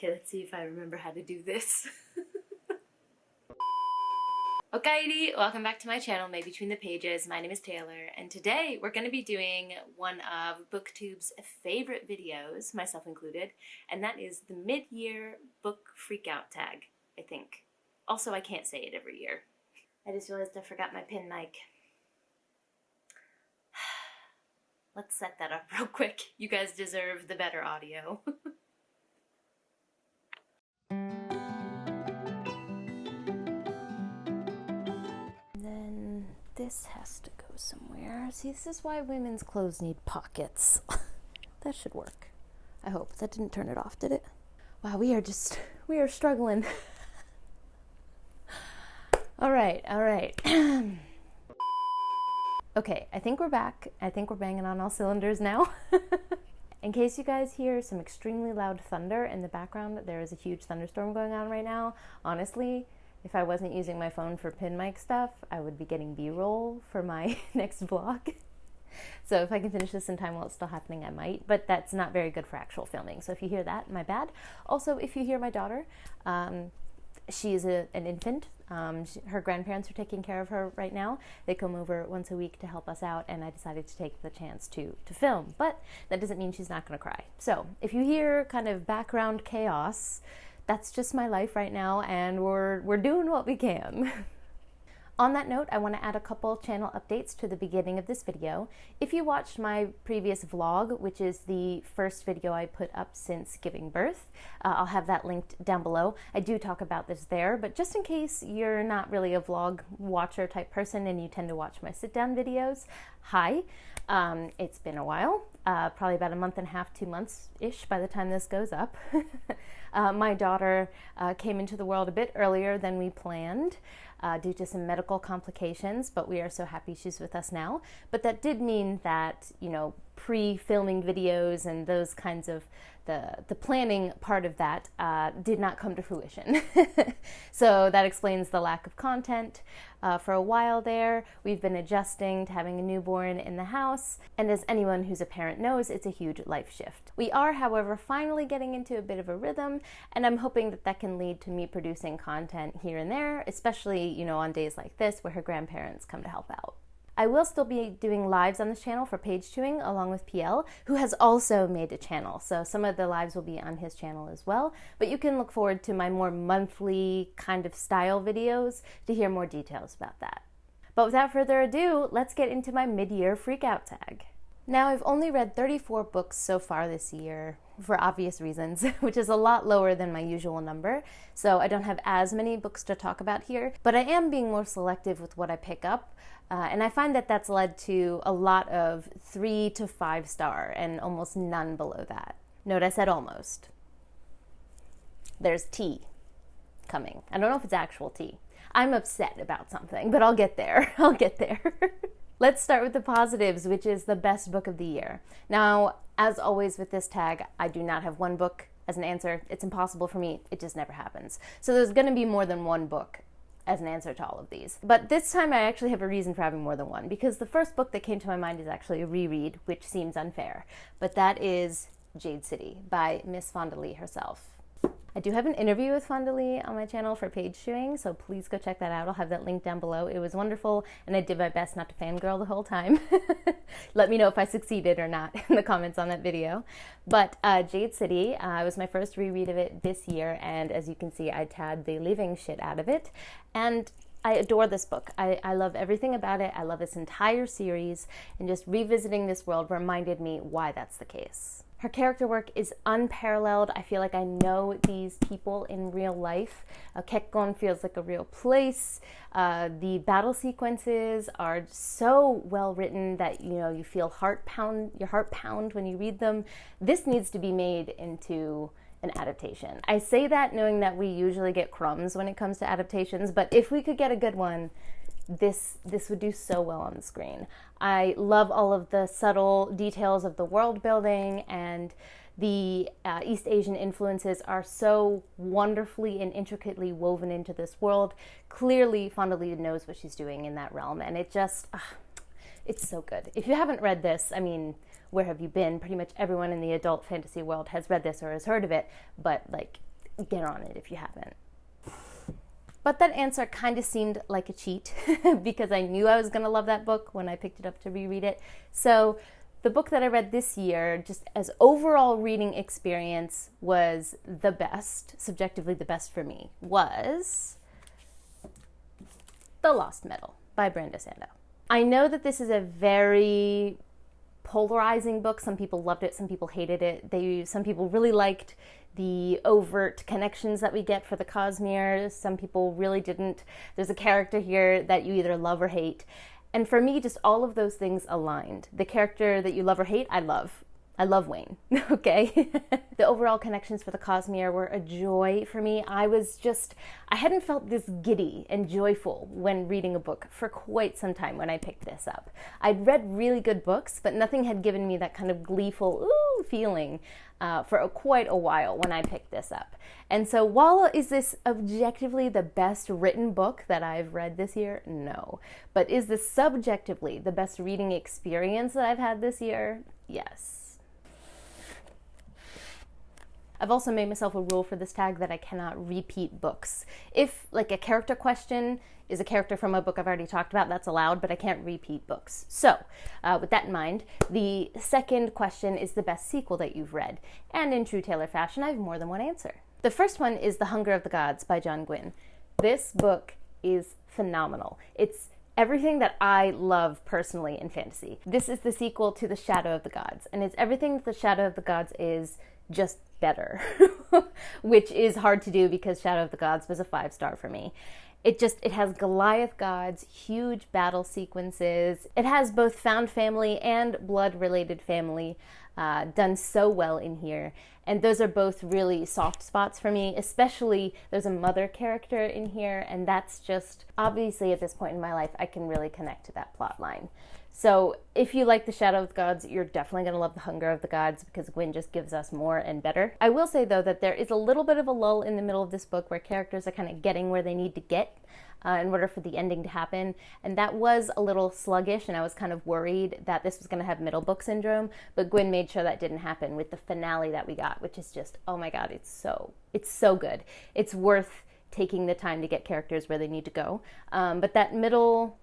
Okay, let's see if I remember how to do this. Okaydi, welcome back to my channel, May Between the Pages. My name is Taylor, and today we're going to be doing one of Booktube's favorite videos, myself included, and that is the mid-year book freakout tag, I think. Also, I can't say it every year. I just realized I forgot my pin mic. Let's set that up real quick. You guys deserve the better audio. Then this has to go somewhere. See, this is why women's clothes need pockets. That should work. I hope. That didn't turn it off, did it? Wow, we are struggling. All right. Okay, I think we're back. I think we're banging on all cylinders now. In case you guys hear some extremely loud thunder in the background, there is a huge thunderstorm going on right now. Honestly, if I wasn't using my phone for pin mic stuff, I would be getting B-roll for my next vlog. So if I can finish this in time while it's still happening, I might, but that's not very good for actual filming. So if you hear that, my bad. Also, if you hear my daughter, she is an infant. Her grandparents are taking care of her right now. They come over once a week to help us out, and I decided to take the chance to film. But that doesn't mean she's not going to cry. So if you hear kind of background chaos, that's just my life right now, and we're doing what we can. On that note, I want to add a couple channel updates to the beginning of this video. If you watched my previous vlog, which is the first video I put up since giving birth, I'll have that linked down below. I do talk about this there, but just in case you're not really a vlog watcher type person and you tend to watch my sit-down videos, hi. It's been a while, probably about a month and a half, 2 months-ish by the time this goes up. My daughter came into the world a bit earlier than we planned due to some medical complications, but we are so happy she's with us now. But that did mean that, you know, pre-filming videos and those kinds of the planning part of that did not come to fruition. So that explains the lack of content. For a while there, we've been adjusting to having a newborn in the house, and as anyone who's a parent knows, it's a huge life shift. We are, however, finally getting into a bit of a rhythm, and I'm hoping that that can lead to me producing content here and there, especially, you know, on days like this where her grandparents come to help out. I will still be doing lives on this channel for page chewing along with PL, who has also made a channel. So some of the lives will be on his channel as well, but you can look forward to my more monthly kind of style videos to hear more details about that. But without further ado, let's get into my mid-year freakout tag. Now, I've only read 34 books so far this year, for obvious reasons, which is a lot lower than my usual number, so I don't have as many books to talk about here, but I am being more selective with what I pick up, and I find that that's led to a lot of 3 to 5 star and almost none below that. Note I said almost. There's tea coming. I don't know if it's actual tea. I'm upset about something, but I'll get there. I'll get there. Let's start with the positives, which is the best book of the year. Now, as always with this tag, I do not have one book as an answer. It's impossible for me. It just never happens. So there's going to be more than one book as an answer to all of these. But this time I actually have a reason for having more than one, because the first book that came to my mind is actually a reread, which seems unfair. But that is Jade City by Miss Fonda Lee herself. I do have an interview with Fonda Lee on my channel for page chewing, so please go check that out. I'll have that link down below. It was wonderful, and I did my best not to fangirl the whole time. Let me know if I succeeded or not in the comments on that video. But Jade City was my first reread of it this year, and as you can see, I tabbed the living shit out of it. And I adore this book. I love everything about it. I love this entire series, and just revisiting this world reminded me why that's the case. Her character work is unparalleled. I feel like I know these people in real life. Kekgon feels like a real place. The battle sequences are so well written that, you know, you feel your heart pound when you read them. This needs to be made into an adaptation. I say that knowing that we usually get crumbs when it comes to adaptations, but if we could get a good one, this would do so well on the screen. I love all of the subtle details of the world building, and the East Asian influences are so wonderfully and intricately woven into this world. Clearly, Fonda Lee knows what she's doing in that realm, and it just, it's so good. If you haven't read this, I mean, where have you been? Pretty much everyone in the adult fantasy world has read this or has heard of it, but like, get on it if you haven't. But that answer kind of seemed like a cheat because I knew I was going to love that book when I picked it up to reread it. So the book that I read this year, just as overall reading experience, was the best, subjectively the best for me, was The Lost Metal by Brenda Sandow. I know that this is a very polarizing book. Some people loved it, some people hated it. Some people really liked the overt connections that we get for the Cosmere. Some people really didn't. There's a character here that you either love or hate. And for me, just all of those things aligned. The character that you love or hate, I love. I love Wayne, okay? The overall connections for the Cosmere were a joy for me. I hadn't felt this giddy and joyful when reading a book for quite some time when I picked this up. I'd read really good books, but nothing had given me that kind of gleeful, ooh, feeling for quite a while when I picked this up. And so while is this objectively the best written book that I've read this year? No. But is this subjectively the best reading experience that I've had this year? Yes. I've also made myself a rule for this tag that I cannot repeat books. If, like, a character question is a character from a book I've already talked about, that's allowed, but I can't repeat books. So, with that in mind, the second question is the best sequel that you've read. And in true Taylor fashion, I have more than one answer. The first one is The Hunger of the Gods by John Gwynne. This book is phenomenal. It's everything that I love personally in fantasy. This is the sequel to The Shadow of the Gods, and it's everything that The Shadow of the Gods is, just better, which is hard to do because Shadow of the Gods was a 5-star for me. It has Goliath gods, huge battle sequences. It has both found family and blood-related family done so well in here. And those are both really soft spots for me, especially there's a mother character in here, and that's just, obviously at this point in my life, I can really connect to that plot line. So if you like The Shadow of the Gods, you're definitely going to love The Hunger of the Gods because Gwyn just gives us more and better. I will say, though, that there is a little bit of a lull in the middle of this book where characters are kind of getting where they need to get in order for the ending to happen. And that was a little sluggish, and I was kind of worried that this was going to have middle book syndrome. But Gwyn made sure that didn't happen with the finale that we got, which is just, oh my God, it's so good. It's worth taking the time to get characters where they need to go. But that middle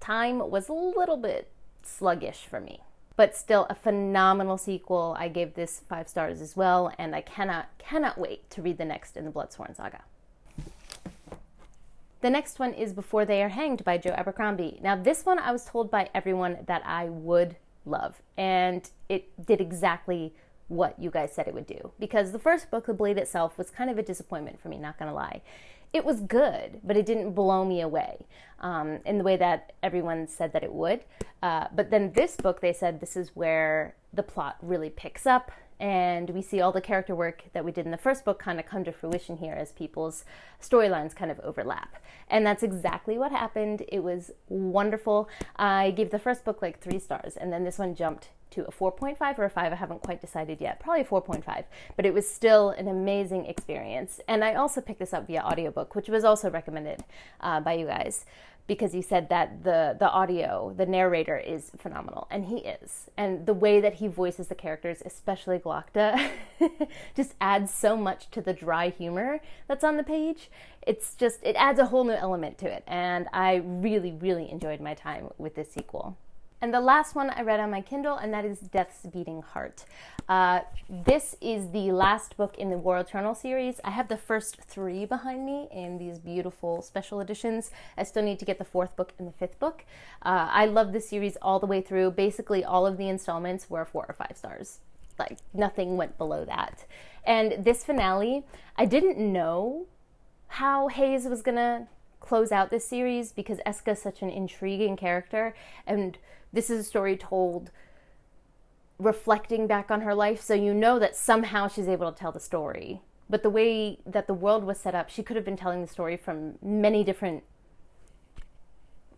time was a little bit sluggish for me, but still a phenomenal sequel. I gave this 5 stars as well, and I cannot wait to read the next in the Bloodsworn Saga. The next one is Before They Are Hanged by Joe Abercrombie. Now this one I was told by everyone that I would love, and it did exactly what you guys said it would do, because the first book, The Blade itself, was kind of a disappointment for me, not gonna lie. It was good, but it didn't blow me away in the way that everyone said that it would. But then this book, they said this is where the plot really picks up, and we see all the character work that we did in the first book kind of come to fruition here as people's storylines kind of overlap. And that's exactly what happened. It was wonderful. I gave the first book like 3 stars, and then this one jumped to a 4.5 or a 5. I haven't quite decided yet. Probably a 4.5, but it was still an amazing experience. And I also picked this up via audiobook, which was also recommended by you guys, because you said that the audio, the narrator is phenomenal, and he is. And the way that he voices the characters, especially Glokta, just adds so much to the dry humor that's on the page. It adds a whole new element to it, and I really, really enjoyed my time with this sequel. And the last one I read on my Kindle, and that is Death's Beating Heart. This is the last book in the War Eternal series. I have the first 3 behind me in these beautiful special editions. I still need to get the 4th book and the 5th book. I love this series all the way through. Basically, all of the installments were 4 or 5 stars. Like, nothing went below that. And this finale, I didn't know how Hayes was gonna close out this series because Eska is such an intriguing character, and this is a story told reflecting back on her life, so you know that somehow she's able to tell the story. But the way that the world was set up, she could have been telling the story from many different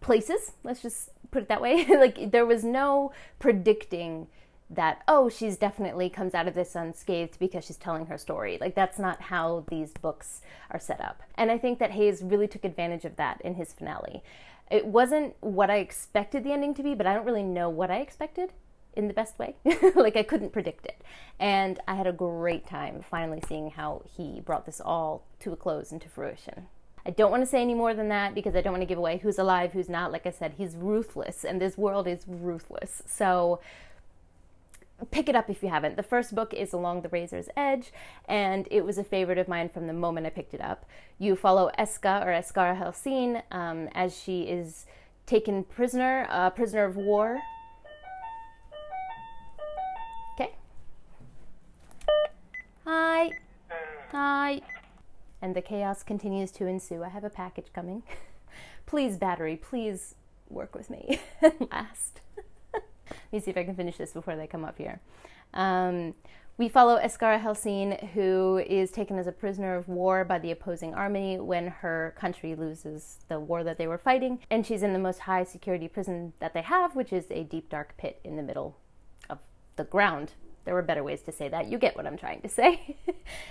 places. Let's just put it that way. Like, there was no predicting that, oh, she's definitely comes out of this unscathed because she's telling her story. Like, that's not how these books are set up. And I think that Hayes really took advantage of that in his finale. It wasn't what I expected the ending to be, but I don't really know what I expected. in the best way. Like, I couldn't predict it. And I had a great time finally seeing how he brought this all to a close and to fruition. I don't want to say any more than that because I don't want to give away who's alive, who's not. Like I said, he's ruthless, and this world is ruthless. So pick it up if you haven't. The first book is Along the Razor's Edge, and it was a favorite of mine from the moment I picked it up. You follow Eska, or Eskara Helsin, as she is taken prisoner, prisoner of war. Okay. Hi. Hi. And the chaos continues to ensue. I have a package coming. Please, battery, please work with me at last. Let me see if I can finish this before they come up here. We follow Eskara Helsin, who is taken as a prisoner of war by the opposing army when her country loses the war that they were fighting. And she's in the most high security prison that they have, which is a deep, dark pit in the middle of the ground. There were better ways to say that. You get what I'm trying to say.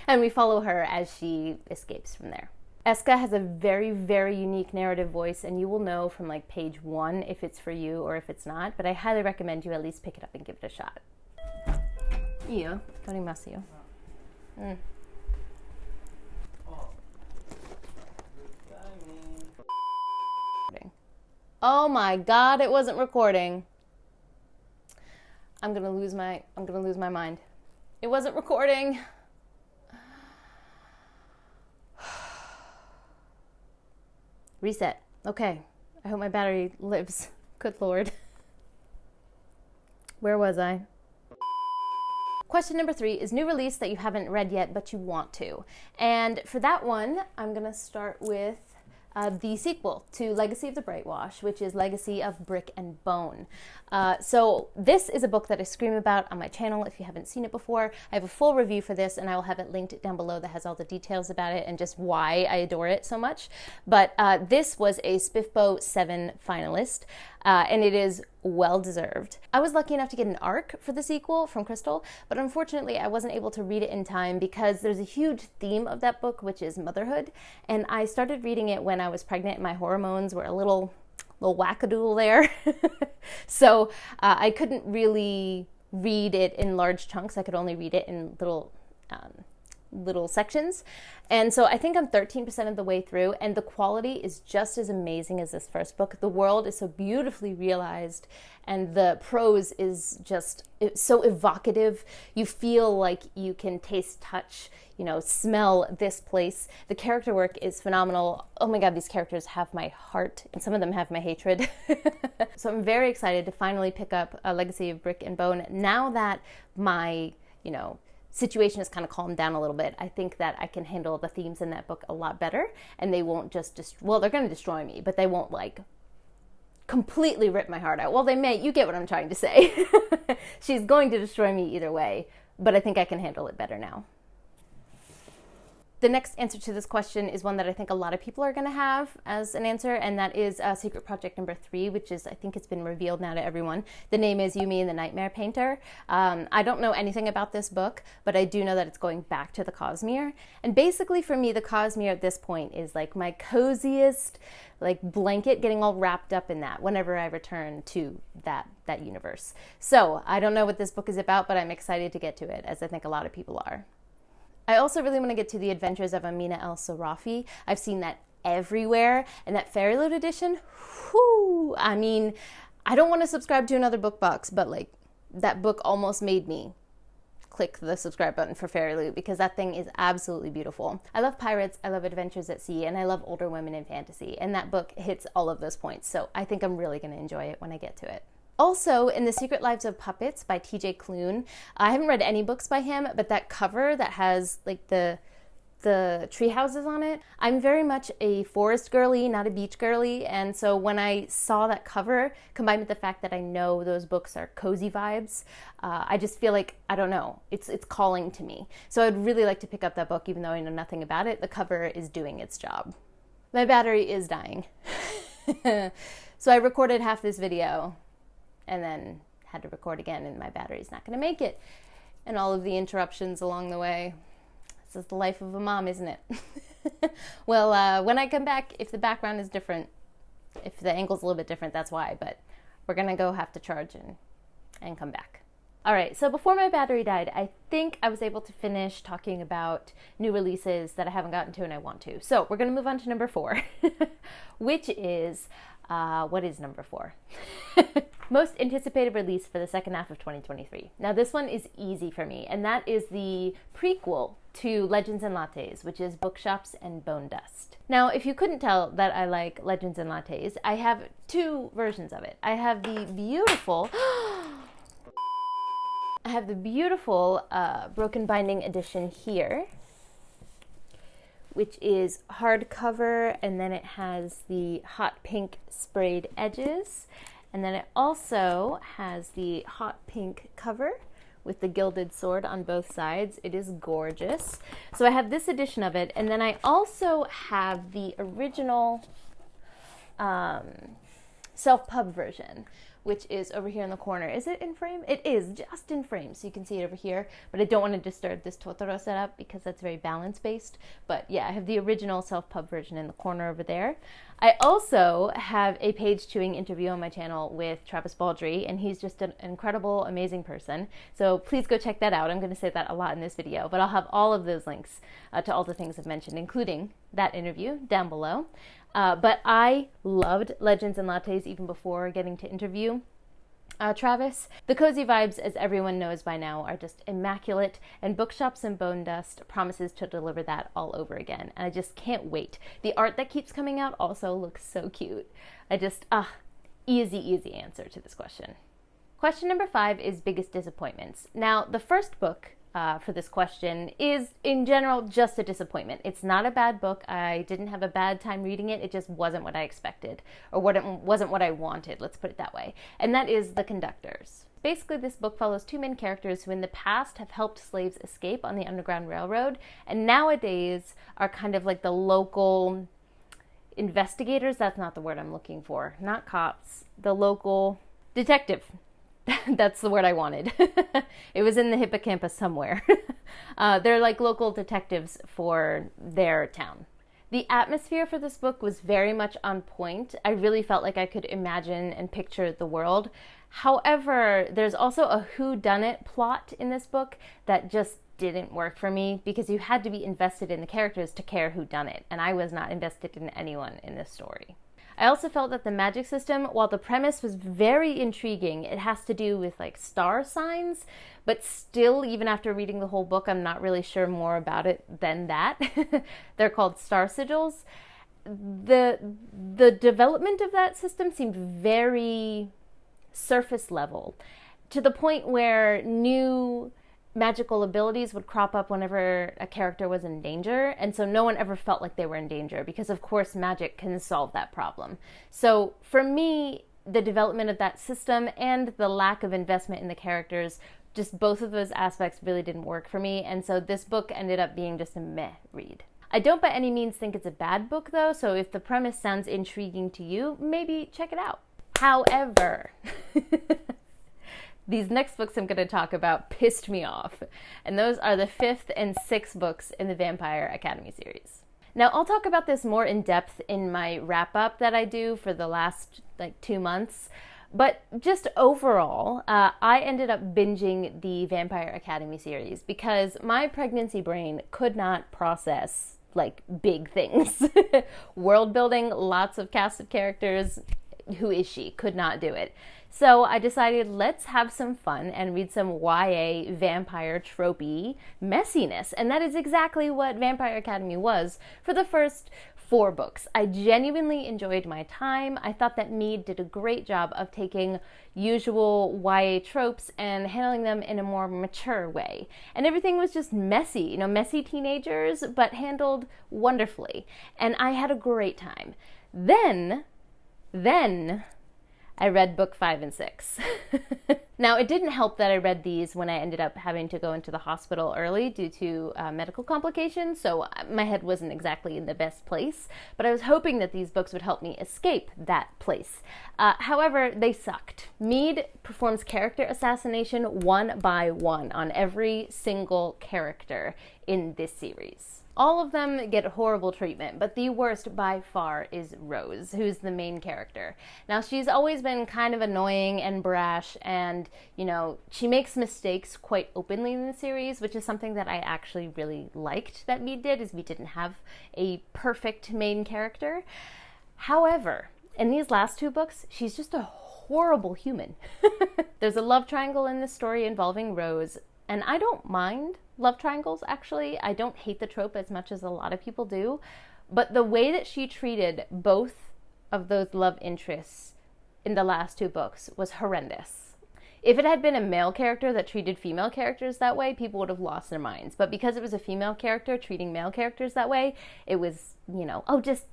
And we follow her as she escapes from there. Eska has a very, very unique narrative voice, and you will know from like page 1 if it's for you or if it's not, but I highly recommend you at least pick it up and give it a shot. Io, torimasu. Oh my God, it wasn't recording. I'm gonna lose my mind. It wasn't recording. Reset. Okay. I hope my battery lives. Good Lord. Where was I? Question number 3 is new release that you haven't read yet, but you want to. And for that one, I'm gonna start with the sequel to Legacy of the Brightwash, which is Legacy of Brick and Bone. So this is a book that I scream about on my channel if you haven't seen it before. I have a full review for this, and I will have it linked down below that has all the details about it and just why I adore it so much. But this was a SPIFBO 7 finalist, and it is well deserved. I was lucky enough to get an ARC for the sequel from Crystal, but unfortunately I wasn't able to read it in time because there's a huge theme of that book, which is motherhood, and I started reading it when I was pregnant and my hormones were a little wackadoodle there. So I couldn't really read it in large chunks. I could only read it in little sections. And so I think I'm 13% of the way through, and the quality is just as amazing as this first book. The world is so beautifully realized, and the prose is just so evocative. You feel like you can taste, touch, smell this place. The character work is phenomenal. Oh my God, these characters have my heart, and some of them have my hatred. So I'm very excited to finally pick up A Legacy of Brick and Bone now that my, situation has kind of calmed down a little bit. I think that I can handle the themes in that book a lot better, and they won't just they're going to destroy me, but they won't completely rip my heart out. Well, they may. You get what I'm trying to say. She's going to destroy me either way, but I think I can handle it better now. The next answer to this question is one that I think a lot of people are going to have as an answer, and that is Secret Project number 3, which is, I think it's been revealed now to everyone. The name is Yumi and the Nightmare Painter. I don't know anything about this book, but I do know that it's going back to the Cosmere. And basically for me, the Cosmere at this point is like my coziest blanket, getting all wrapped up in that whenever I return to that universe. So I don't know what this book is about, but I'm excited to get to it, as I think a lot of people are. I also really want to get to The Adventures of Amina El-Sarafi. I've seen that everywhere, and that Fairy Loot edition, whoo! I mean, I don't want to subscribe to another book box, but that book almost made me click the subscribe button for Fairy Loot because that thing is absolutely beautiful. I love pirates, I love adventures at sea, and I love older women in fantasy, and that book hits all of those points, so I think I'm really going to enjoy it when I get to it. Also, in The Secret Lives of Puppets by TJ Klune, I haven't read any books by him, but that cover that has the tree houses on it, I'm very much a forest girly, not a beach girly, and so when I saw that cover, combined with the fact that I know those books are cozy vibes, I just feel like, I don't know, it's calling to me. So I'd really like to pick up that book even though I know nothing about it. The cover is doing its job. My battery is dying. So I recorded half this video and then had to record again, and my battery's not going to make it. And all of the interruptions along the way. This is the life of a mom, isn't it? Well, when I come back, if the background is different, if the angle's a little bit different, that's why. But we're going to go have to charge, and and come back. All right, so before my battery died, I think I was able to finish talking about new releases that I haven't gotten to and I want to. So we're going to move on to number 4, which is, what is number 4? Most anticipated release for the second half of 2023. Now this one is easy for me, and that is the prequel to Legends and Lattes, which is Bookshops and Bone Dust. Now, if you couldn't tell that I like Legends and Lattes, I have 2 versions of it. I have the beautiful Broken Binding edition here, which is hardcover, and then it has the hot pink sprayed edges. And then it also has the hot pink cover with the gilded sword on both sides. It is gorgeous. So I have this edition of it, and then I also have the original self-pub version, which is over here in the corner. Is it in frame? It is just in frame, so you can see it over here, but I don't want to disturb this Totoro setup because that's very balance-based. But yeah, I have the original self-pub version in the corner over there. I also have a page-chewing interview on my channel with Travis Baldry, and he's just an incredible, amazing person. So please go check that out. I'm going to say that a lot in this video, but I'll have all of those links to all the things I've mentioned, including that interview down below. But I loved Legends and Lattes even before getting to interview Travis. The cozy vibes, as everyone knows by now, are just immaculate, and Bookshops and Bone Dust promises to deliver that all over again. And I just can't wait. The art that keeps coming out also looks so cute. Easy answer to this question. Question number 5 is biggest disappointments. Now, the first book for this question is, in general, just a disappointment. It's not a bad book. I didn't have a bad time reading it. It just wasn't what I expected, or wasn't what I wanted, let's put it that way. And that is The Conductors. Basically, this book follows 2 main characters who in the past have helped slaves escape on the Underground Railroad, and nowadays are kind of like the local investigators. That's not the word I'm looking for. Not cops. The local detective. That's the word I wanted. It was in the hippocampus somewhere. They're like local detectives for their town. The atmosphere for this book was very much on point. I really felt like I could imagine and picture the world. However, there's also a whodunit plot in this book that just didn't work for me, because you had to be invested in the characters to care who done it, and I was not invested in anyone in this story. I also felt that the magic system, while the premise was very intriguing, it has to do with like star signs, but still, even after reading the whole book, I'm not really sure more about it than that. They're called star sigils. The development of that system seemed very surface level, to the point where new magical abilities would crop up whenever a character was in danger, and so no one ever felt like they were in danger, because of course magic can solve that problem. So for me, the development of that system and the lack of investment in the characters, just both of those aspects really didn't work for me, and so this book ended up being just a meh read. I don't by any means think it's a bad book though, so if the premise sounds intriguing to you, maybe check it out. However, these next books I'm going to talk about pissed me off, and those are the 5th and 6th books in the Vampire Academy series. Now, I'll talk about this more in depth in my wrap-up that I do for the last 2 months, but just overall, I ended up binging the Vampire Academy series because my pregnancy brain could not process big things. World building, lots of cast of characters, who is she? Could not do it. So I decided, let's have some fun and read some YA vampire tropey messiness. And that is exactly what Vampire Academy was for the first 4 books. I genuinely enjoyed my time. I thought that Mead did a great job of taking usual YA tropes and handling them in a more mature way. And everything was just messy, messy teenagers, but handled wonderfully. And I had a great time. Then I read book 5 and 6. Now, it didn't help that I read these when I ended up having to go into the hospital early due to medical complications, so my head wasn't exactly in the best place, but I was hoping that these books would help me escape that place. However, they sucked. Mead performs character assassination one by one on every single character in this series. All of them get horrible treatment, but the worst by far is Rose, who's the main character. Now, she's always been kind of annoying and brash, and, you know, she makes mistakes quite openly in the series, which is something that I actually really liked that we did, is we didn't have a perfect main character. However, in these last two books, she's just a horrible human. There's a love triangle in this story involving Rose, and I don't mind love triangles, actually. I don't hate the trope as much as a lot of people do, but the way that she treated both of those love interests in the last two books was horrendous. If it had been a male character that treated female characters that way, people would have lost their minds. But because it was a female character treating male characters that way, it was, you know, just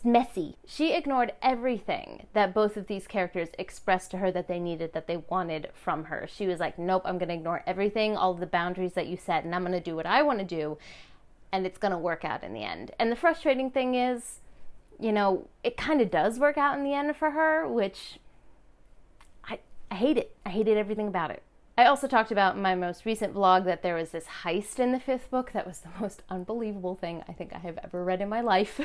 messy. She ignored everything that both of these characters expressed to her that they needed, that they wanted from her. She was like, nope, I'm going to ignore everything, all of the boundaries that you set, and I'm going to do what I want to do, and it's going to work out in the end. And the frustrating thing is, you know, it kind of does work out in the end for her, which I hate it. I hated everything about it. I also talked about in my most recent vlog that there was this heist in the 5th book that was the most unbelievable thing I think I have ever read in my life.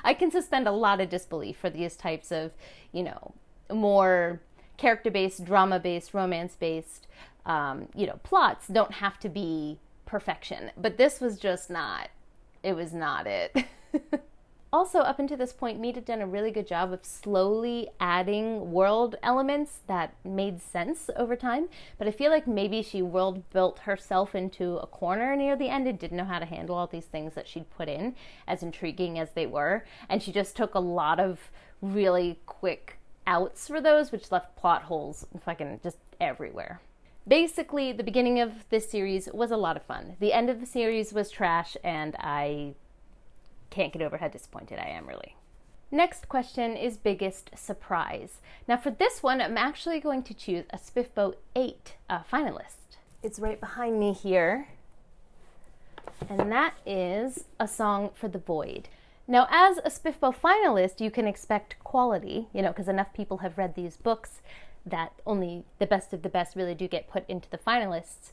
I can suspend a lot of disbelief for these types of, you know, more character-based, drama-based, romance-based, you know, plots don't have to be perfection. But this was just not, it was not it. Also, up until this point, Mead had done a really good job of slowly adding world elements that made sense over time, but I feel like maybe she world built herself into a corner near the end and didn't know how to handle all these things that she'd put in, as intriguing as they were, and she just took a lot of really quick outs for those, which left plot holes fucking just everywhere. Basically, the beginning of this series was a lot of fun. The end of the series was trash, and I can't get over how disappointed I am, really. Next question is biggest surprise. Now for this one, I'm actually going to choose a SPIFBO 8 finalist. It's right behind me here, and that is A Song for the Void. Now, as a SPIFBO finalist, you can expect quality, you know, because enough people have read these books that only the best of the best really do get put into the finalists.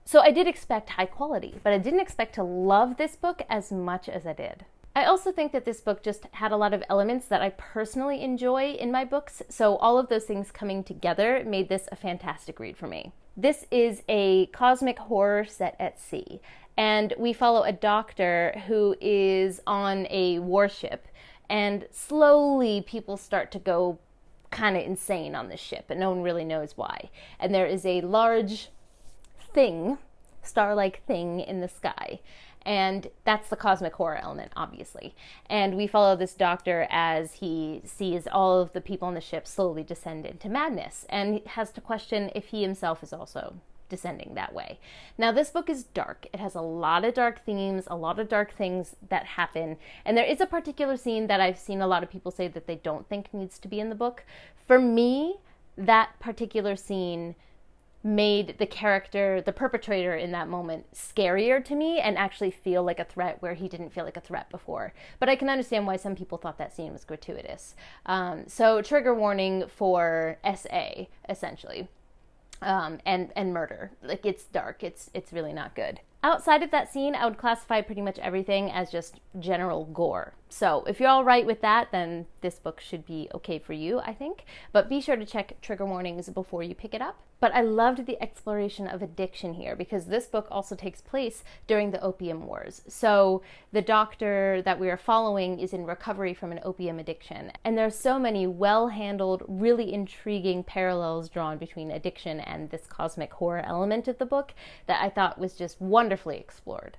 So I did expect high quality, but I didn't expect to love this book as much as I did. I also think that this book just had a lot of elements that I personally enjoy in my books, so all of those things coming together made this a fantastic read for me. This is a cosmic horror set at sea, and we follow a doctor who is on a warship, and slowly people start to go kind of insane on this ship, and no one really knows why. And there is a large thing, star-like thing in the sky. And that's the cosmic horror element, obviously. And we follow this doctor as he sees all of the people on the ship slowly descend into madness, and has to question if he himself is also descending that way. Now, this book is dark. It has a lot of dark themes, a lot of dark things that happen, and there is a particular scene that I've seen a lot of people say that they don't think needs to be in the book. For me, that particular scene made the character, the perpetrator in that moment, scarier to me and actually feel like a threat where he didn't feel like a threat before. But I can understand why some people thought that scene was gratuitous. So trigger warning for SA, essentially. And murder. Like, it's dark. It's really not good. Outside of that scene, I would classify pretty much everything as just general gore. So if you're all right with that, then this book should be okay for you, I think. But be sure to check trigger warnings before you pick it up. But I loved the exploration of addiction here, because this book also takes place during the Opium Wars. So the doctor that we are following is in recovery from an opium addiction. And there's so many well-handled, really intriguing parallels drawn between addiction and this cosmic horror element of the book that I thought was just wonderfully explored.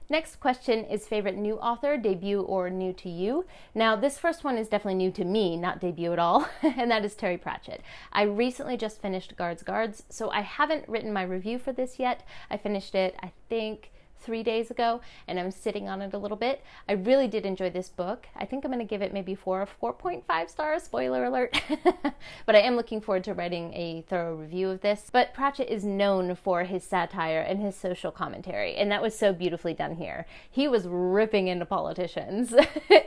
Next question is favorite new author, debut or new to you. Now, this first one is definitely new to me, not debut at all, and that is Terry Pratchett. I recently just finished Guards, so I haven't written my review for this yet. I finished it, I think, 3 days ago, and I'm sitting on it a little bit. I really did enjoy this book. I think I'm going to give it maybe 4.5 stars, spoiler alert. But I am looking forward to writing a thorough review of this. But Pratchett is known for his satire and his social commentary, and that was so beautifully done here. He was ripping into politicians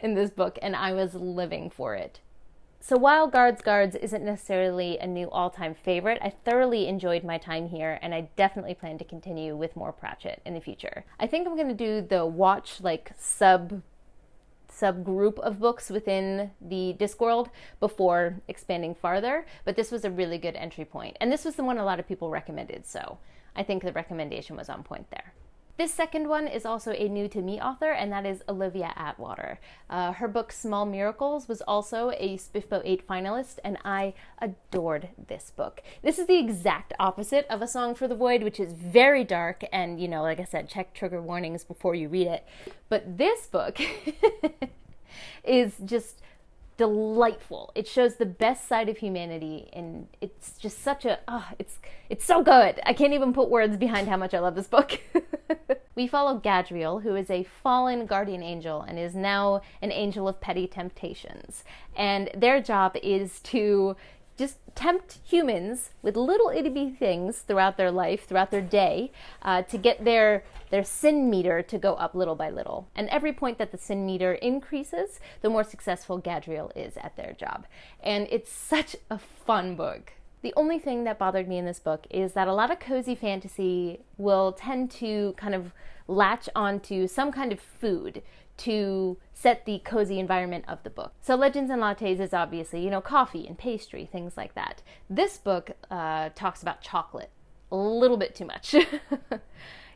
in this book, and I was living for it. So while Guards isn't necessarily a new all-time favorite, I thoroughly enjoyed my time here, and I definitely plan to continue with more Pratchett in the future. I think I'm going to do the watch like subgroup of books within the Discworld before expanding farther, but this was a really good entry point. And this was the one a lot of people recommended, so I think the recommendation was on point there. This second one is also a new to me author, and that is Olivia Atwater. Her book Small Miracles was also a SPIFBO 8 finalist, and I adored this book. This is the exact opposite of A Song for the Void, which is very dark, and like I said, check trigger warnings before you read it. But this book is just delightful. It shows the best side of humanity, and it's just such a, it's so good. I can't even put words behind how much I love this book. We follow Gadriel, who is a fallen guardian angel and is now an angel of petty temptations. And their job is to just tempt humans with little itty-bitty things throughout their life, throughout their day, to get their sin meter to go up little by little. And every point that the sin meter increases, the more successful Gadriel is at their job. And it's such a fun book. The only thing that bothered me in this book is that a lot of cozy fantasy will tend to kind of latch onto some kind of food to set the cozy environment of the book. So Legends and Lattes is obviously, coffee and pastry, things like that. This book talks about chocolate a little bit too much.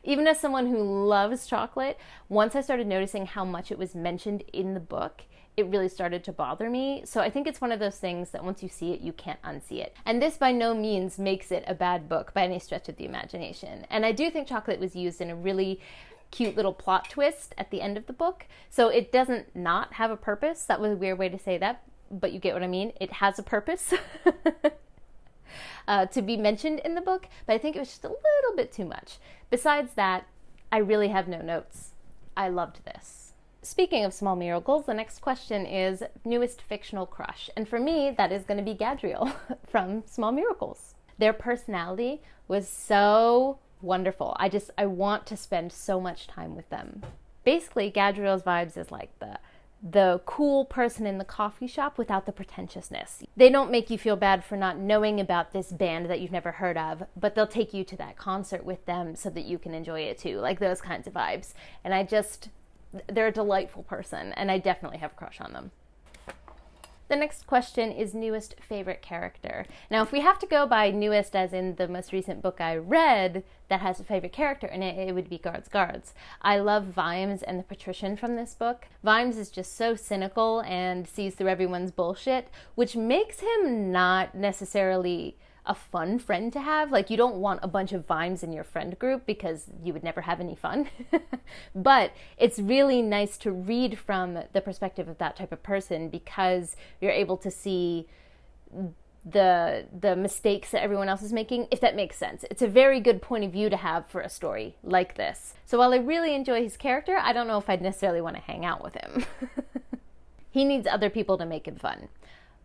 Even as someone who loves chocolate, once I started noticing how much it was mentioned in the book, it really started to bother me. So I think it's one of those things that once you see it, you can't unsee it. And this by no means makes it a bad book by any stretch of the imagination. And I do think chocolate was used in a really cute little plot twist at the end of the book. So it doesn't not have a purpose. That was a weird way to say that, but you get what I mean. It has a purpose to be mentioned in the book, but I think it was just a little bit too much. Besides that, I really have no notes. I loved this. Speaking of Small Miracles, the next question is newest fictional crush. And for me, that is going to be Gadriel from Small Miracles. Their personality was so wonderful. I want to spend so much time with them. Basically, Gadriel's vibes is like the cool person in the coffee shop without the pretentiousness. They don't make you feel bad for not knowing about this band that you've never heard of, but they'll take you to that concert with them so that you can enjoy it too. Like those kinds of vibes. And they're a delightful person, and I definitely have a crush on them. The next question is newest favorite character. Now, if we have to go by newest as in the most recent book I read that has a favorite character in it, it would be Guards. I love Vimes and the Patrician from this book. Vimes is just so cynical and sees through everyone's bullshit, which makes him not necessarily a fun friend to have. Like, you don't want a bunch of Vimes in your friend group because you would never have any fun. But it's really nice to read from the perspective of that type of person because you're able to see the mistakes that everyone else is making, if that makes sense. It's a very good point of view to have for a story like this. So while I really enjoy his character, I don't know if I'd necessarily want to hang out with him. He needs other people to make him fun.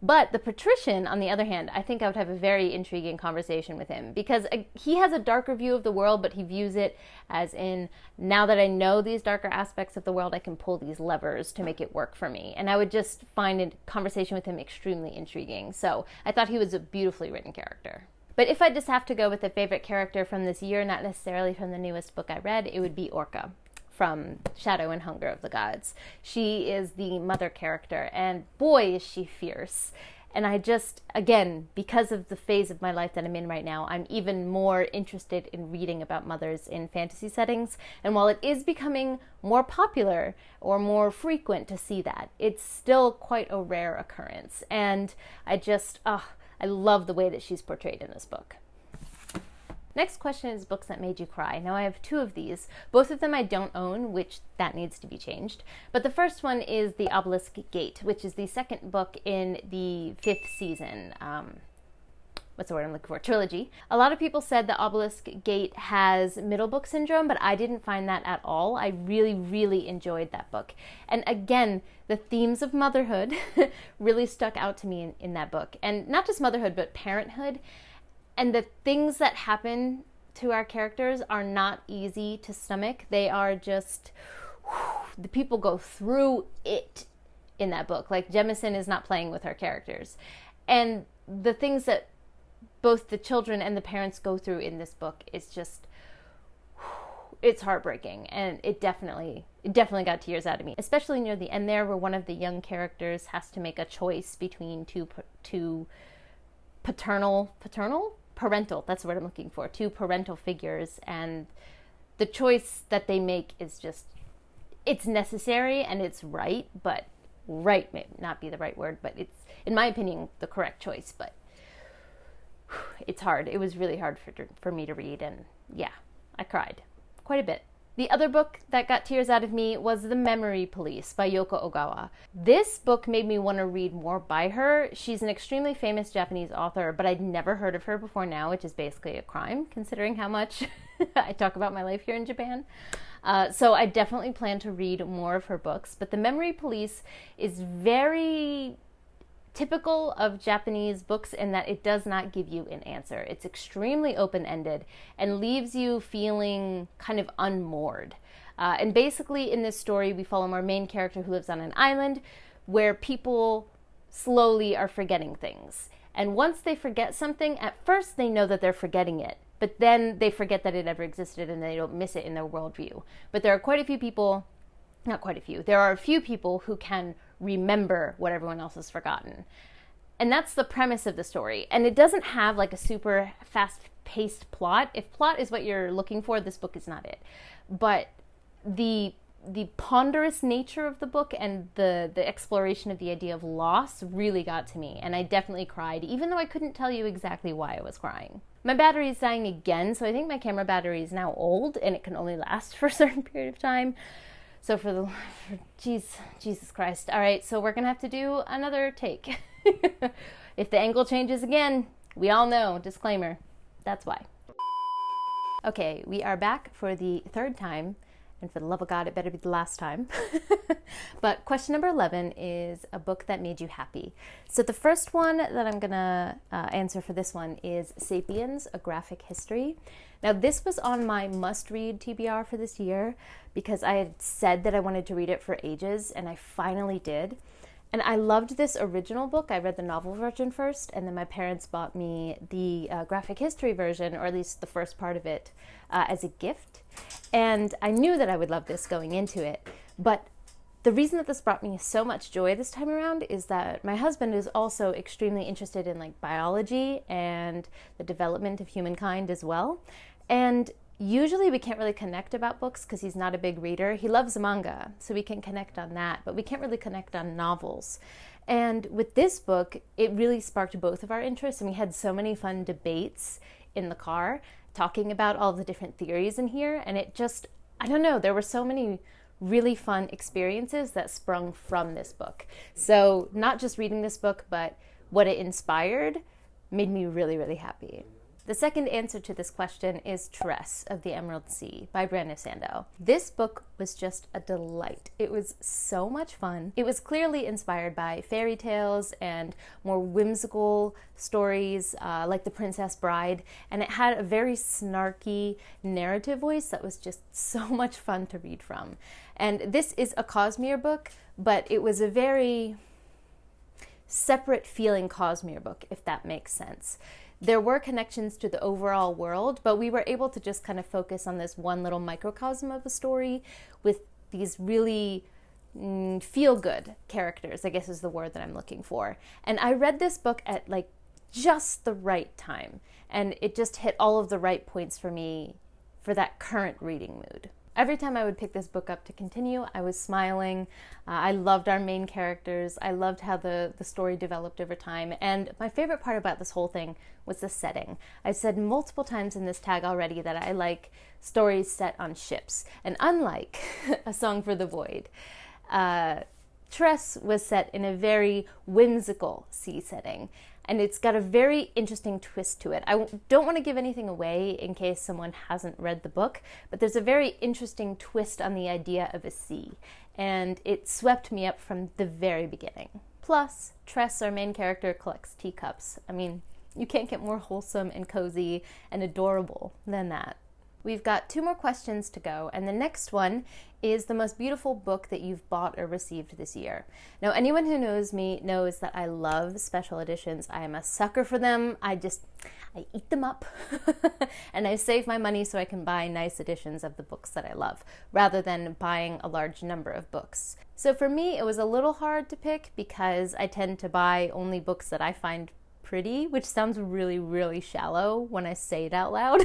But the Patrician, on the other hand, I think I would have a very intriguing conversation with him because he has a darker view of the world, but he views it as in, now that I know these darker aspects of the world, I can pull these levers to make it work for me. And I would just find a conversation with him extremely intriguing. So I thought he was a beautifully written character. But if I just have to go with a favorite character from this year, not necessarily from the newest book I read, it would be Orca from Shadow and Hunger of the Gods. She is the mother character, and boy, is she fierce. And I just, again, because of the phase of my life that I'm in right now, I'm even more interested in reading about mothers in fantasy settings. And while it is becoming more popular or more frequent to see that, it's still quite a rare occurrence. And I love the way that she's portrayed in this book. Next question is books that made you cry. Now I have two of these. Both of them I don't own, which that needs to be changed. But the first one is The Obelisk Gate, which is the second book in the 5th season. What's the word I'm looking for? Trilogy. A lot of people said The Obelisk Gate has middle book syndrome, but I didn't find that at all. I really, really enjoyed that book. And again, the themes of motherhood really stuck out to me in that book. And not just motherhood, but parenthood. And the things that happen to our characters are not easy to stomach. They are just, the people go through it. in that book. Like, Jemison is not playing with her characters. And the things that both the children and the parents go through in this book is just, it's heartbreaking. And it definitely got tears out of me, especially near the end there, where one of the young characters has to make a choice between two parental, that's what I'm looking for, two parental figures. And the choice that they make is just, it's necessary and it's right, but right may not be the right word, but it's, in my opinion, the correct choice. But it's hard. It was really hard for me to read, and yeah, I cried quite a bit. The other book that got tears out of me was The Memory Police by Yoko Ogawa. This book made me want to read more by her. She's an extremely famous Japanese author, but I'd never heard of her before now, which is basically a crime, considering how much I talk about my life here in Japan. So I definitely plan to read more of her books, but The Memory Police is very typical of Japanese books in that it does not give you an answer. It's extremely open-ended and leaves you feeling kind of unmoored. And basically in this story, we follow our main character who lives on an island where people slowly are forgetting things. And once they forget something, at first they know that they're forgetting it, but then they forget that it ever existed and they don't miss it in their worldview. But there are quite a few people, not quite a few, there are a few people who can remember what everyone else has forgotten. And that's the premise of the story. And it doesn't have like a super fast-paced plot. If plot is what you're looking for, this book is not it. But the ponderous nature of the book and the exploration of the idea of loss really got to me. And I definitely cried, even though I couldn't tell you exactly why I was crying. My battery is dying again, so I think my camera battery is now old and it can only last for a certain period of time. So Jesus Christ. All right, so we're going to have to do another take. If the angle changes again, we all know, disclaimer, that's why. Okay, we are back for the third time, and for the love of God, it better be the last time. But question number 11 is a book that made you happy. So the first one that I'm going to answer for this one is Sapiens, A Graphic History. Now, this was on my must-read TBR for this year because I had said that I wanted to read it for ages, and I finally did. And I loved this original book. I read the novel version first, and then my parents bought me the graphic history version, or at least the first part of it, as a gift. And I knew that I would love this going into it. But the reason that this brought me so much joy this time around is that my husband is also extremely interested in like biology and the development of humankind as well. And usually we can't really connect about books because he's not a big reader. He loves manga, so we can connect on that, but we can't really connect on novels. And with this book, it really sparked both of our interests, and we had so many fun debates in the car talking about all the different theories in here, and it just, I don't know, there were so many really fun experiences that sprung from this book. So not just reading this book, but what it inspired made me really, really happy. The second answer to this question is Tress of the Emerald Sea by Brandon Sandow. This book was just a delight. It was so much fun. It was clearly inspired by fairy tales and more whimsical stories like The Princess Bride, and it had a very snarky narrative voice that was just so much fun to read from. And this is a Cosmere book, but it was a very separate feeling Cosmere book, if that makes sense. There were connections to the overall world, but we were able to just kind of focus on this one little microcosm of a story with these really feel-good characters, I guess is the word that I'm looking for. And I read this book at like just the right time, and it just hit all of the right points for me for that current reading mood. Every time I would pick this book up to continue, I was smiling. I loved our main characters. I loved how the story developed over time. And my favorite part about this whole thing was the setting. I've said multiple times in this tag already that I like stories set on ships. And unlike A Song for the Void, Tress was set in a very whimsical sea setting. And it's got a very interesting twist to it. I don't want to give anything away in case someone hasn't read the book, but there's a very interesting twist on the idea of a sea, and it swept me up from the very beginning. Plus, Tress, our main character, collects teacups. I mean, you can't get more wholesome and cozy and adorable than that. We've got 2 more questions to go, and the next one is the most beautiful book that you've bought or received this year. Now, anyone who knows me knows that I love special editions. I am a sucker for them. I eat them up and I save my money so I can buy nice editions of the books that I love, rather than buying a large number of books. So for me, it was a little hard to pick because I tend to buy only books that I find pretty, which sounds really, really shallow when I say it out loud.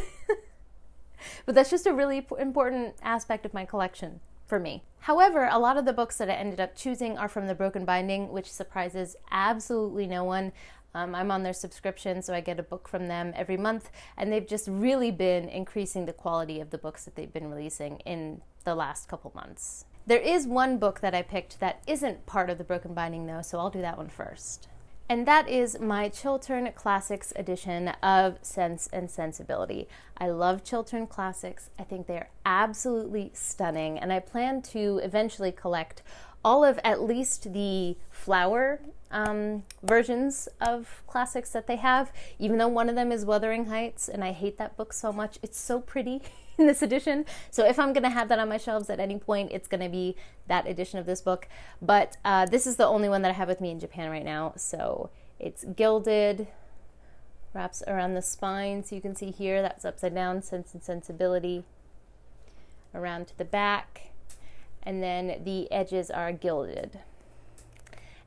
But that's just a really important aspect of my collection for me. However, a lot of the books that I ended up choosing are from the Broken Binding, which surprises absolutely no one. I'm on their subscription, so I get a book from them every month, and they've just really been increasing the quality of the books that they've been releasing in the last couple months. There is one book that I picked that isn't part of the Broken Binding though, so I'll do that one first. And that is my Chiltern Classics edition of Sense and Sensibility. I love Chiltern Classics. I think they're absolutely stunning, and I plan to eventually collect all of at least the flower versions of classics that they have, even though one of them is Wuthering Heights, and I hate that book so much. It's so pretty in this edition. So if I'm going to have that on my shelves at any point, it's going to be that edition of this book. But this is the only one that I have with me in Japan right now. So it's gilded, wraps around the spine. So you can see here, that's upside down, Sense and Sensibility, around to the back. And then the edges are gilded.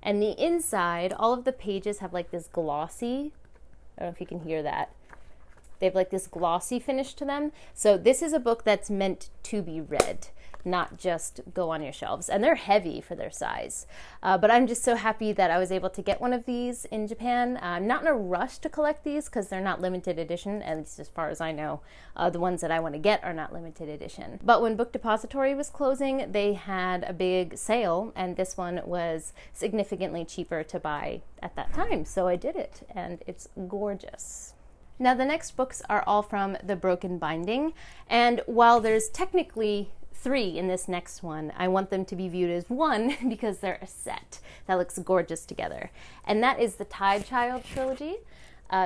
And the inside, all of the pages have like this glossy, I don't know if you can hear that. They have like this glossy finish to them. So this is a book that's meant to be read, not just go on your shelves. And they're heavy for their size. But I'm just so happy that I was able to get one of these in Japan. I'm not in a rush to collect these because they're not limited edition, at least as far as I know. The ones that I want to get are not limited edition. But when Book Depository was closing, they had a big sale, and this one was significantly cheaper to buy at that time. So I did it, and it's gorgeous. Now the next books are all from the Broken Binding, and while there's technically 3 in this next one, I want them to be viewed as one because they're a set that looks gorgeous together. And that is the Tide Child trilogy.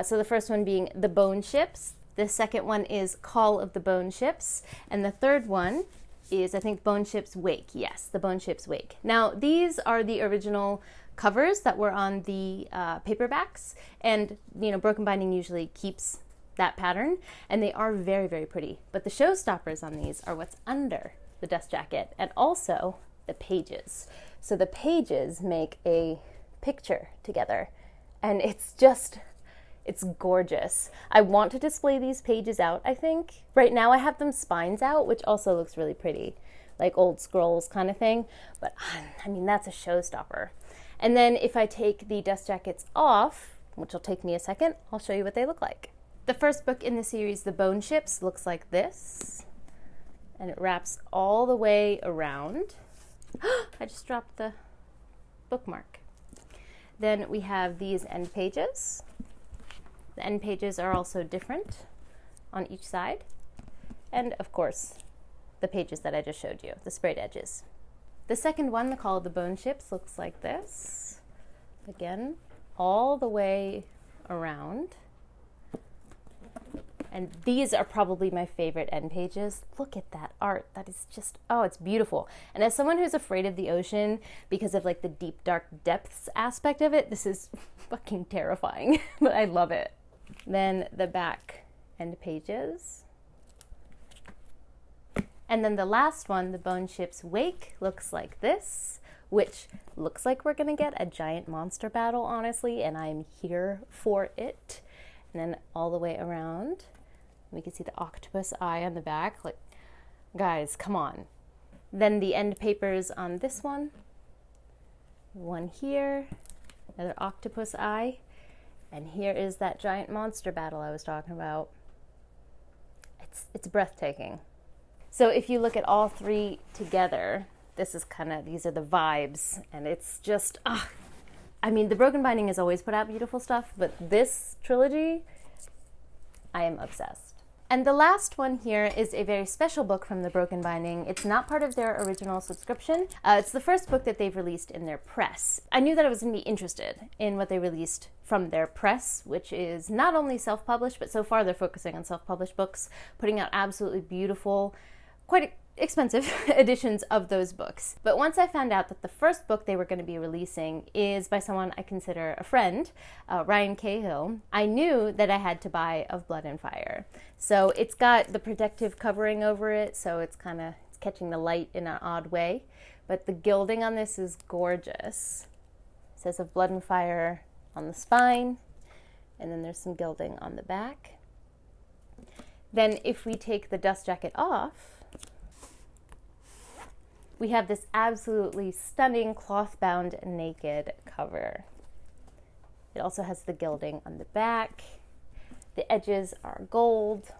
So the first one being The Bone Ships, the second one is Call of the Bone Ships, and the third one is, I think, Bone Ships Wake. Yes, The Bone Ships Wake. Now these are the original covers that were on the paperbacks, and Broken Binding usually keeps that pattern, and they are very, very pretty. But the showstoppers on these are what's under the dust jacket, and also the pages. So the pages make a picture together, and it's gorgeous. I want to display these pages out, I think. Right now I have them spines out, which also looks really pretty, like old scrolls kind of thing, but I mean, that's a showstopper. And then if I take the dust jackets off, which will take me a second, I'll show you what they look like. The first book in the series, The Bone Ships, looks like this, and it wraps all the way around. I just dropped the bookmark. Then we have these end pages. The end pages are also different on each side. And of course, the pages that I just showed you, the sprayed edges. The second one, the Call of the Bone Ships, looks like this. Again, all the way around. And these are probably my favorite end pages. Look at that art. That is just, oh, it's beautiful. And as someone who's afraid of the ocean because of like the deep, dark depths aspect of it, this is fucking terrifying, but I love it. Then the back end pages. And then the last one, The Bone Ships Wake, looks like this, which looks like we're gonna get a giant monster battle, honestly, and I'm here for it. And then all the way around, we can see the octopus eye on the back. Like, guys, come on. Then the end papers on this one here, another octopus eye, and here is that giant monster battle I was talking about. It's breathtaking. So if you look at all 3 together, these are the vibes, and it's just, I mean, the Broken Binding has always put out beautiful stuff, but this trilogy, I am obsessed. And the last one here is a very special book from the Broken Binding. It's not part of their original subscription. It's the first book that they've released in their press. I knew that I was going to be interested in what they released from their press, which is not only self-published, but so far they're focusing on self-published books, putting out absolutely beautiful, quite expensive editions of those books. But once I found out that the first book they were going to be releasing is by someone I consider a friend, Ryan Cahill, I knew that I had to buy Of Blood and Fire. So it's got the protective covering over it, so it's catching the light in an odd way. But the gilding on this is gorgeous. It says Of Blood and Fire on the spine, and then there's some gilding on the back. Then if we take the dust jacket off, we have this absolutely stunning cloth-bound naked cover. It also has the gilding on the back. The edges are gold.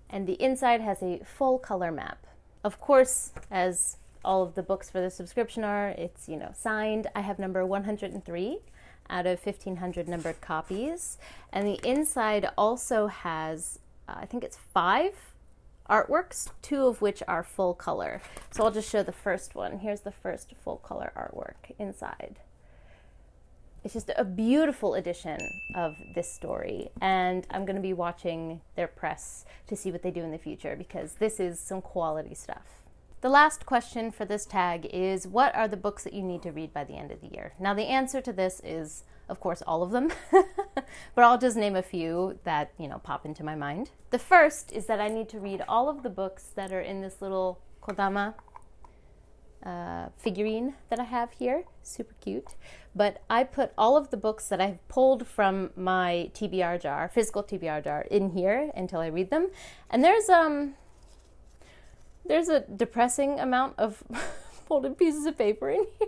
And the inside has a full color map. Of course, as all of the books for the subscription are, it's, signed. I have number 103 out of 1,500 numbered copies. And the inside also has, I think it's 5 artworks, 2 of which are full color. So I'll just show the first one. Here's the first full color artwork inside. It's just a beautiful edition of this story, and I'm going to be watching their press to see what they do in the future, because this is some quality stuff. The last question for this tag is, what are the books that you need to read by the end of the year? Now, the answer to this is, of course, all of them, but I'll just name a few that, pop into my mind. The first is that I need to read all of the books that are in this little kodama figurine that I have here. Super cute. But I put all of the books that I've pulled from my TBR jar, physical TBR jar, in here until I read them. And there's a depressing amount of folded pieces of paper in here,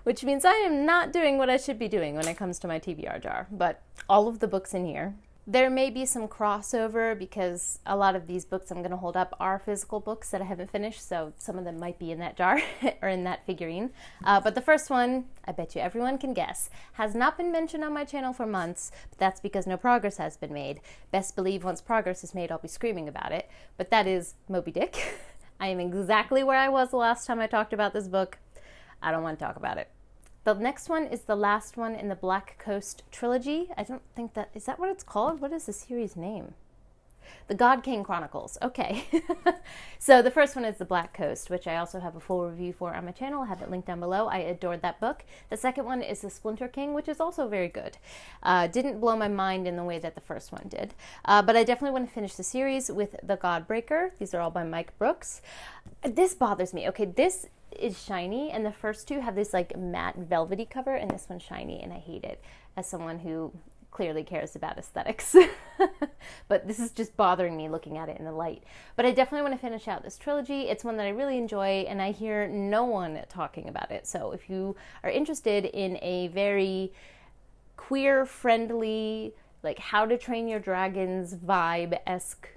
which means I am not doing what I should be doing when it comes to my TBR jar, but all of the books in here. There may be some crossover because a lot of these books I'm going to hold up are physical books that I haven't finished, so some of them might be in that jar or in that figurine. But the first one, I bet you everyone can guess, has not been mentioned on my channel for months, but that's because no progress has been made. Best believe once progress is made, I'll be screaming about it. But that is Moby Dick. I am exactly where I was the last time I talked about this book. I don't want to talk about it. The next one is the last one in the Black Coast trilogy. I don't think is that what it's called? What is the series name? The God King Chronicles. Okay. So the first one is the Black Coast, which I also have a full review for on my channel. I have it linked down below. I adored that book. The second one is the Splinter King, which is also very good. Didn't blow my mind in the way that the first one did. But I definitely want to finish the series with The Godbreaker. These are all by Mike Brooks. This bothers me. Okay, this is shiny, and the first two have this like matte velvety cover, and this one's shiny, and I hate it as someone who clearly cares about aesthetics. But this is just bothering me looking at it in the light. But I definitely want to finish out this trilogy. It's one that I really enjoy, and I hear no one talking about it. So if you are interested in a very queer-friendly, like How to Train Your Dragons vibe-esque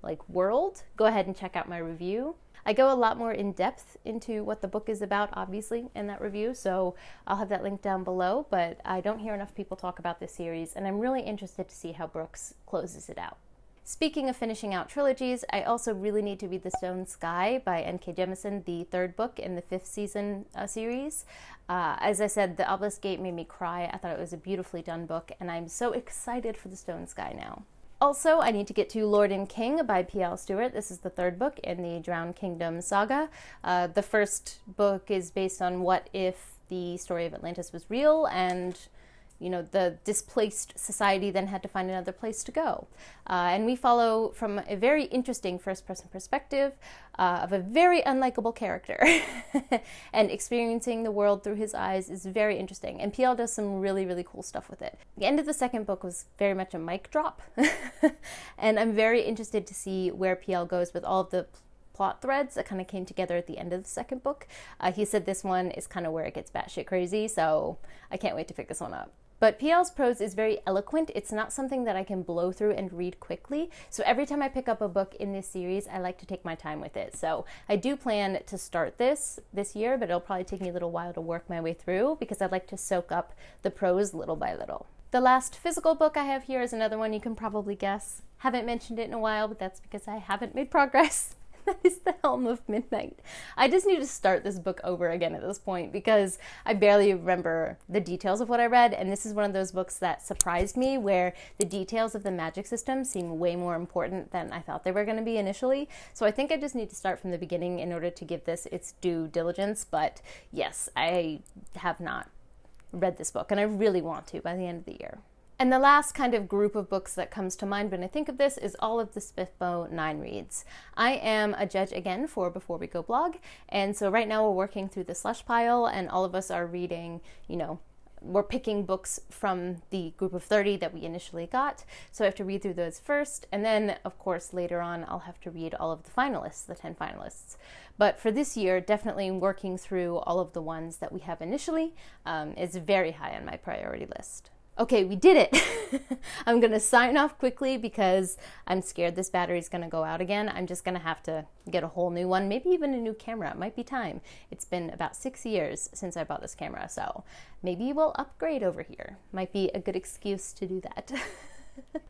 like world, go ahead and check out my review. I go a lot more in depth into what the book is about, obviously, in that review, so I'll have that link down below, but I don't hear enough people talk about this series, and I'm really interested to see how Brooks closes it out. Speaking of finishing out trilogies, I also really need to read The Stone Sky by N.K. Jemisin, the 3rd book in the 5th season series. As I said, The Obelisk Gate made me cry. I thought it was a beautifully done book, and I'm so excited for The Stone Sky now. Also, I need to get to Lord and King by P.L. Stewart. This is the 3rd book in the Drowned Kingdom saga. The first book is based on what if the story of Atlantis was real, and the displaced society then had to find another place to go. And we follow from a very interesting first-person perspective of a very unlikable character. And experiencing the world through his eyes is very interesting. And PL does some really, really cool stuff with it. The end of the 2nd book was very much a mic drop. And I'm very interested to see where PL goes with all of the plot threads that kind of came together at the end of the 2nd book. He said this one is kind of where it gets batshit crazy, so I can't wait to pick this one up. But PL's prose is very eloquent. It's not something that I can blow through and read quickly. So every time I pick up a book in this series, I like to take my time with it. So I do plan to start this year, but it'll probably take me a little while to work my way through because I'd like to soak up the prose little by little. The last physical book I have here is another one you can probably guess. Haven't mentioned it in a while, but that's because I haven't made progress. That is The Helm of Midnight. I just need to start this book over again at this point because I barely remember the details of what I read, and this is one of those books that surprised me where the details of the magic system seem way more important than I thought they were going to be initially. So I think I just need to start from the beginning in order to give this its due diligence, but yes, I have not read this book, and I really want to by the end of the year. And the last kind of group of books that comes to mind when I think of this is all of the Smithbo 9 reads. I am a judge again for Before We Go blog, and so right now we're working through the slush pile, and all of us are reading, we're picking books from the group of 30 that we initially got, so I have to read through those first, and then, of course, later on I'll have to read all of the finalists, the 10 finalists. But for this year, definitely working through all of the ones that we have initially is very high on my priority list. Okay, we did it! I'm gonna sign off quickly because I'm scared this battery's gonna go out again. I'm just gonna have to get a whole new one, maybe even a new camera. It might be time. It's been about 6 years since I bought this camera, so maybe we'll upgrade over here. Might be a good excuse to do that.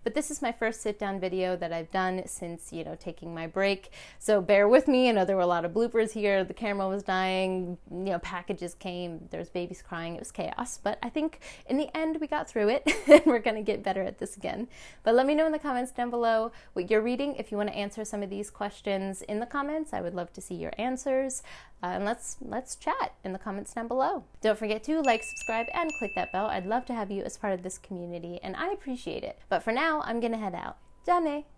But this is my first sit-down video that I've done since, taking my break. So bear with me. I know there were a lot of bloopers here. The camera was dying, packages came, there was babies crying. It was chaos. But I think in the end we got through it and we're going to get better at this again. But let me know in the comments down below what you're reading. If you want to answer some of these questions in the comments, I would love to see your answers. And let's chat in the comments down below. Don't forget to like, subscribe, and click that bell. I'd love to have you as part of this community, and I appreciate it. But for now, I'm gonna head out. Jane!